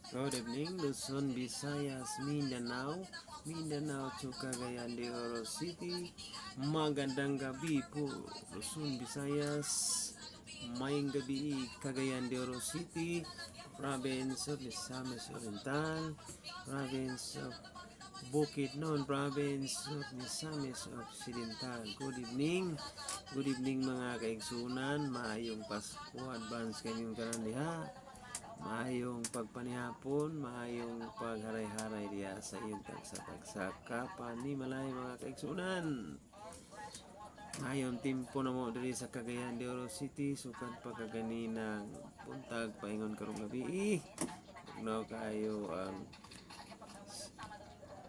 Good evening, Luzon, Visayas, Mindanao to Cagayan de Oro City. Magandang gabi po, Luzon, Visayas. Mayang gabi, Cagayan de Oro City, Province of Misamis Oriental, Province of Bukidnon, Province of Misamis Occidental. Good evening mga kaigsunan, maayong Pasko, advance kanyang karandiha. Maayong pagpanihapon, maayong pagharay-haray diya sa iyong tagsa-tagsa kapanimalay mga kaigsunan. Maayong timpo na mo diri sa Cagayan de Oro City, sukad pagkaganinang puntag paingon karong gabi. Ugnaw kayo ang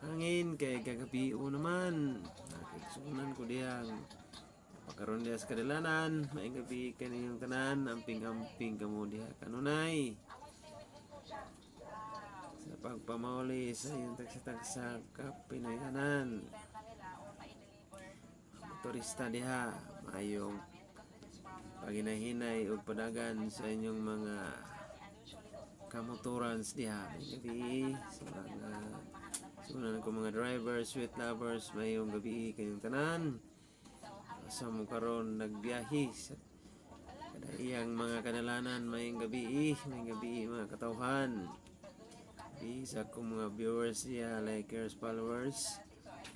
hangin kay gagabi naman. Kaigsunan ko diyang pagkaroon diya sa kadalanan, maayong gabi kaniyong tanan, amping-amping kamo diya kanunay. Sa pagpamauli sa iyong tagsa-tagsa kapinayanan, motorista diha, mayong paginahinay o padagan sa inyong mga kamotorans diha. May gabi sa mga sunan ko mga drivers, sweet lovers, mayong gabi kayong tanan. Sa mo karon nagbiyahe sa iyang mga kadalanan, mayong gabi mga katawhan. Isa kong mga viewers siya, likers, followers,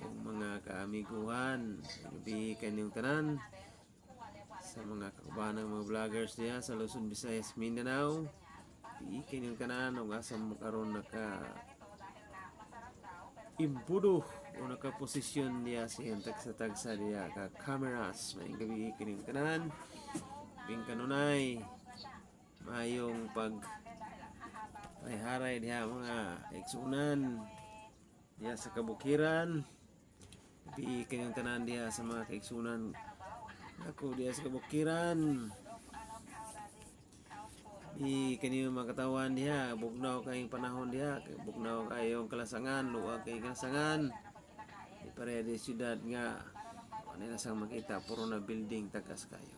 kung mga kaamiguhan, gabi kanyang tanan, sa mga kakubanang mga vloggers niya sa Luzon, Visayas, Mindanao, gabi kanyang tanan, o asam mo karon naka impudo o nakaposisyon niya sa iyang tagsa-tagsa niya ka cameras, may gabi kanyang tanan, bing kanunay, mayong pag ay haray diha mga kaigsunan diha sa kabukiran. Gabi kanyang tanan diha sa mga kaigsunan ako diha sa kabukiran. Kaniyong mga katawan diha, bugnaw kayong panahon diha, bugnaw kayong kalasangan, luwag kayong kalasangan. Di pareha di syudad nga ano na sang makita, puro na building tagas kayo.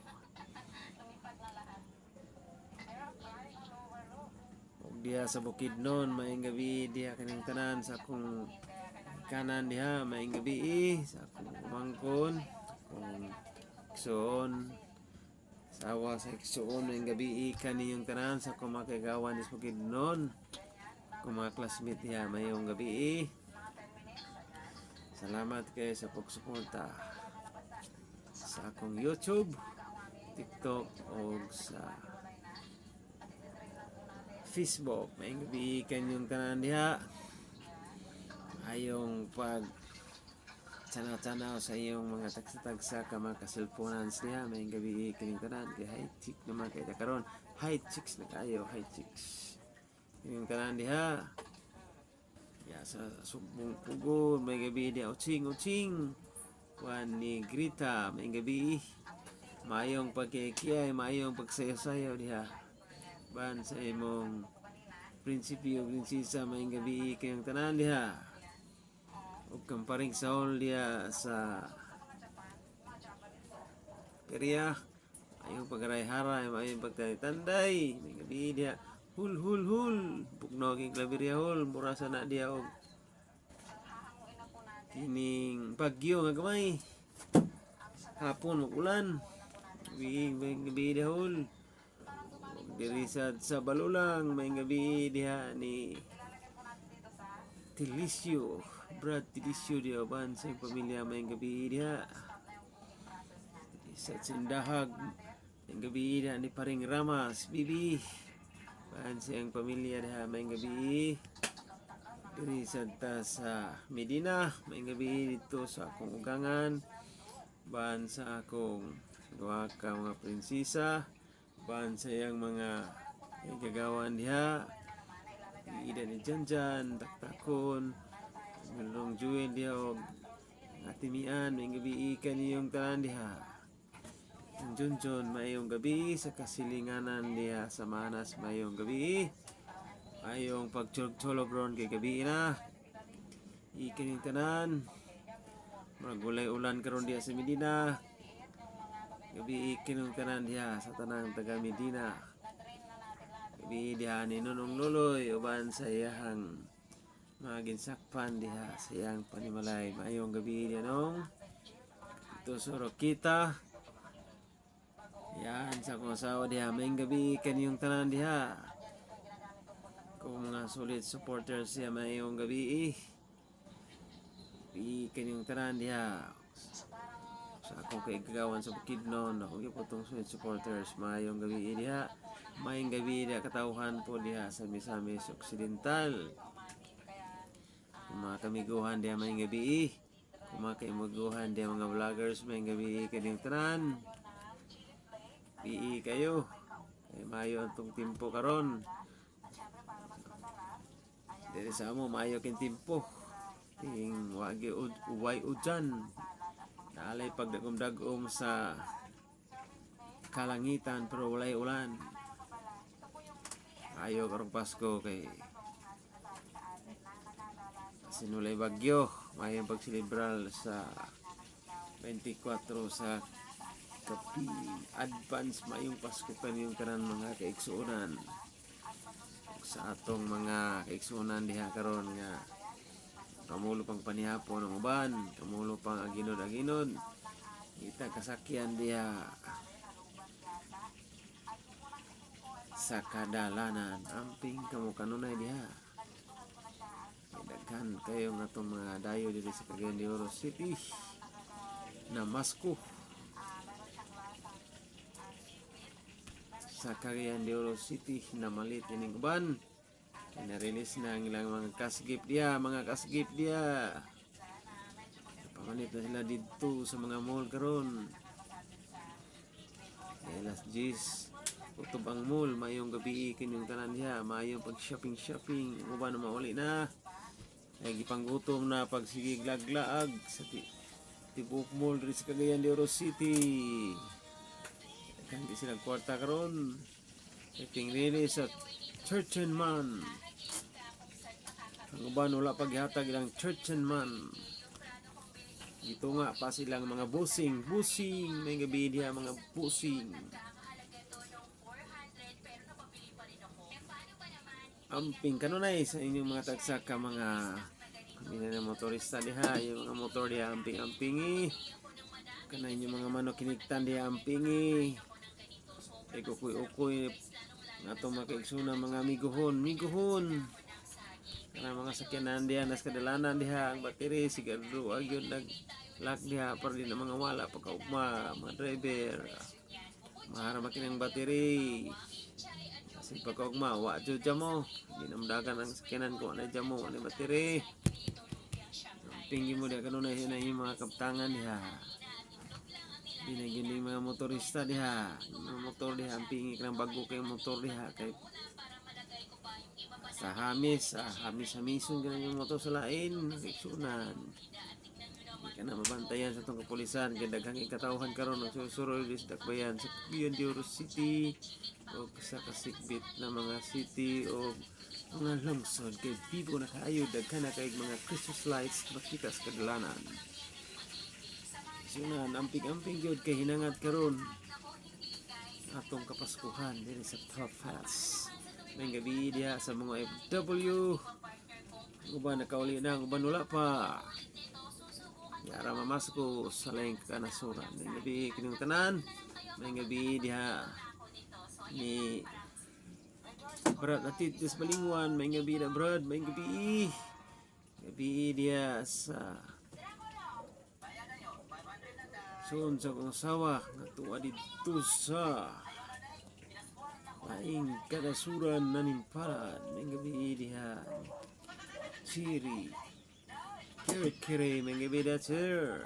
Diha sa Bukidnon, maayong gabi diha kaning tanan sa akong kanan diha, maayong gabi sa akong umangkon, akong iksoon, sawa sa iksoon, maayong gabi kaniyong tanan sa akong mga kaigawan sa Bukidnon, akong mga classmate diha, maayong gabi. Salamat kayo sa pagsuporta sa akong YouTube, TikTok o sa Facebook. May gabi kanyong tanan diha, ayong pag tanaw-tanaw sa iyong mga tagsa-tagsa ka mga kasilponan diha. May gabi kanyong tanan kay high chick naman kay karon, high chicks na kayo, high chicks kanyong tanan diha ya sa Sumbong Pugo. May gabi diha uching Juan Negrita. May gabi mayong pagkikiyay, mayong pagsayaw-sayaw diha ban sa imong prinsipyo prinsesa. May gabi kayong tanan diha ug kamparing saol diha sa Peria, ayong pagaray-haray, mayong pagtanday. May gabi diha hul bugnaw kay klaberya hul, mura sa na diha og kining bagyo nga gamay, hapon mag-ulan. May gabi diha hul diri sa Balulang. May gabi diha ni Tilicio, Brad Tilicio diha ban sa pamilya. May gabi diha sa Sindahag. May gabi diha ni Paring Ramas Bibi ban sa iyang pamilya diha. May gabi diri sa Medina. May gabi dito sa akong ugangan ban sa akong duha ka mga prinsesa, ban sa iyang mga gagawan diha, ida ni Janjan, Taktakon, Milong Jewel diha o Atimian. May gabi ikan niyong tanan diha. Ang Junjun, mayong gabi sa kasilinganan diha sa Manas. Mayong gabi, mayong pagtulog-tulog kay gabi na ikan yung tanan. Magulay ulan karon diha sa Medina. Gabi ikinong tanan diha sa tanang taga Medina. gabi diha ni Nunong Luloy uban sa iyahang mga ginsakpan diha sa iyang panimalay. Mayong gabi diha nong ito suro kita. Yan sa akong asawa diha. Mayong gabi kaniyong tanan diha. Kung mga solid supporters siya mayong gabi kaniyong tanan diha. Sa akong kaigagawan sa Bukidnon, ako gipotong solid supporters mayong gabi diha. Mayong gabi diha katawhan po diha sa Misamis Occidental. Kung mga kamiguhan diha mayong gabi. Kung mga kaimuguhan diha mga vloggers mayong gabi kaniyong tanan. Kayo. Ay mayo antong timpo karon. Dili sa amo mayo kin timpo. Ting wagi uway udyan. Nalay pagdagom-dagom sa kalangitan pero walay ulan. Ayo karong Pasko kay sinulay bagyo. Mayong pagsilibral sa 24 sa Kapi advance mayong Pasko kaniyong tanan mga kaigsuonan sa atong mga kaigsuonan diha karon nga kamulo pang panihapon ng uban, kamulo pang aginod-aginod kita kasakyan diha sa kadalanan amping kamo kanunay diha daghan kayo nga atong mga dayo diri sa Cagayan de Oro City na Masko sa Cagayan de Oro City na malit ining uban. Na-release na ang ilang mga kasgip dia, pamanit na sila dito sa mga mall karon. Alas 10 utob ang mall, mayong gabi kining tanan diha, mayong pag shopping uban na mauli na. Ay gipanggutom na pagsigig laglaag sa tibok mall diri sa Cagayan de Oro City. Hindi silang kwarta karon. Iting release sa Church and Man. Ang uban wala paghatag ilang Church and Man. Ito nga pa silang mga busing. May gabi diha mga busing. Amping kanunay sa inyong mga tagsaka mga na motorista diha, yung mga motor diha amping-ampingi. Kana inyong mga manok kiniktan diha ampingi. Ay kukuy-ukuy nga itong makaigsunan mga miguhon kana mga sakyanan diha nas kadalanan diha ang battery siguro agyon nag-lock diha para din ang mga wala pagkaugma mga driver mahara makinang battery kasi pagkaugma wa jud mo hindi na madagan ang sakyanan ko na jamo ani battery pingi mo diha kanunay na yung mga kaptangan diha. Binagyan mga motorista diha. Mga motor diha. Ang pingi ng bago kayong motor diha. Kay sa Hamis-Hamison ganun yung motor sa lain. Nakiksunan. Hindi ka na mabantayan sa itong kapulisan. Kaya daghang ikatawhan karon ng susuroy sa dakbayan sa Cagayan de Oro City o sa kasikbit na mga city o mga lungsod. Kay bibo na kayo. Daghang na kayo mga Christmas lights makita sa kadalanan. Sunan amping-amping gyud kay hinangat karon atong kapaskuhan diri sa Top Fest. May gabi diha sa mga FW. Uban nakauli na, uban wala pa. Yara mamasko sa laing kanasuran. May gabi kining tanan. May gabi diha ni Brad Atitis Balingwan. May gabi na Brad. May gabi. Gabi diha sa soon sa kong sawa nga tuwa dito sa laing kadasuran na nimpalad may gabi diha Siri kire may gabi da sir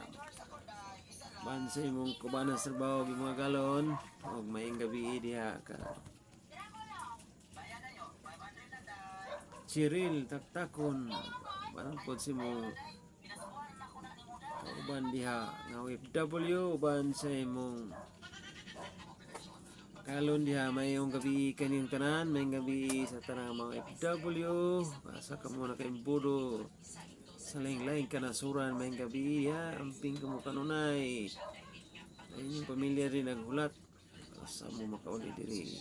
bansay mong kubanan sa trabaho yung mga galon o may gabi diha ka Cyril taktakon parang po si mong uban diha nga OFW uban sa imong kalon diha mayong gabi kaning tanan may gabi sa tanang mga OFW asa ka muna kay imbudo sa laing-laing kanasuran may gabi diha amping kamo kanunay ay inyong pamilya rin naghulat sa mo makauli diri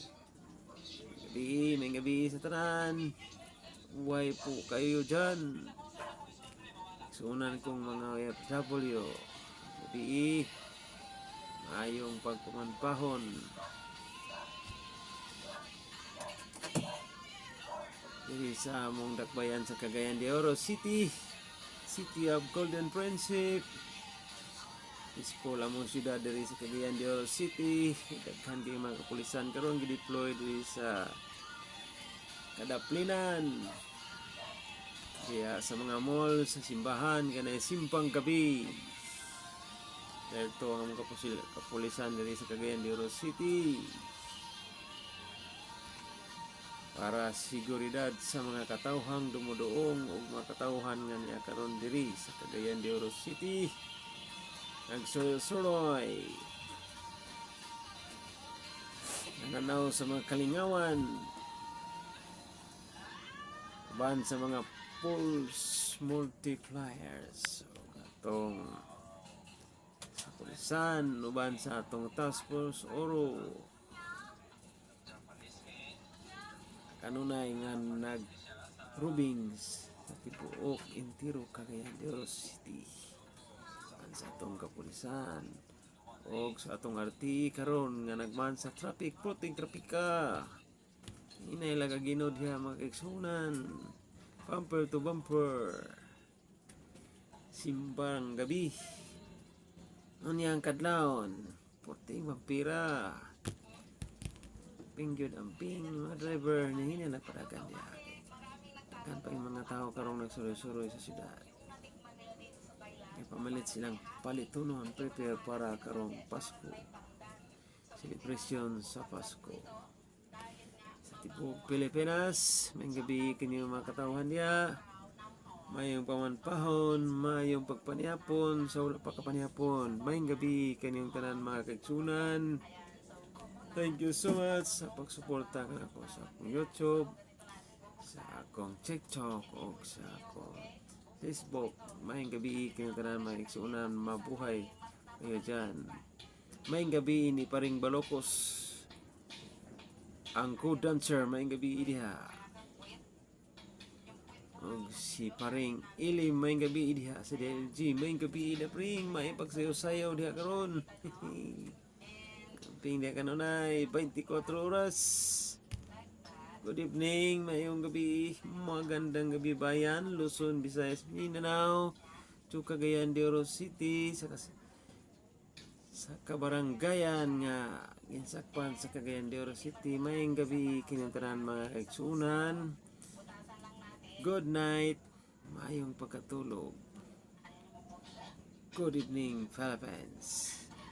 May gabi sa tanan. Buhay po kayo dyan. Sunan kong mga OFW. Gabi, maayong pagpamanpahon. Diri sa among dakbayan sa Cagayan de Oro City, City of Golden Friendship. Ispo lamang syudad diri sa Cagayan de Oro City. Daghan kay mga kapulisan karon gideploy diri sa Kadaplinan. Kaya sa mga mall, sa simbahan, kanay simpang gabi. Dito ang mga kapulisan diri sa Cagayan de Oro City. Para siguridad sa mga katawhang dumudoong o mga katawhan nga niya karon diri sa Cagayan de Oro City. Nagsuloy nananaw sa mga kalingawan uban sa mga pulse multipliers o atong sa pulisan uban sa atong task force Oro kanunay nga nag rubings sa tibuok intiro Cagayan de Oro City sa atong kapulisan o sa atong RT karon nga nagman sa traffic puting trapika inay laga ginod diha magkaigsunan bumper to bumper simbang gabi unyang kadlawon puting vampira pingyod ang ping mga driver na hinanapadagan diha kan pa yung mga tao karong nagsuroy-suroy sa syudad. Pamalit silang palitunon prepare para karong Pasko celebration sa Pasko sa tibuok Pilipinas. May gabi kanyo mga katawhan diya mayong pamanpahon mayong pagpanihapon sa wala pa kapanihapon may gabi kanyong tanan mga kaigsunan. Thank you so much sa pagsuporta kanako sa akong YouTube sa akong TikTok o sa akong Facebook. Maying gabi kinatanan mga igsunan mabuhay kayo dyan. Maying gabi ni Paring Balokos ang co-dancer. Maying gabi diha og si Paring Ilim. Maying gabi diha sa DLG. Maying gabi na Pring may pagsayaw-sayaw diha karon. Ping diha kanunay 24 oras. Good evening, mayong gabi, magandang gabi bayan, Luzon, Visayas, Mindanao, to Cagayan de Oro City, sa kabaranggayan nga ginsakpan sa Cagayan de Oro City. Mayong gabi kinantanan mga kaigsunan. Good night, mayong pagkatulog. Good evening, Philippines.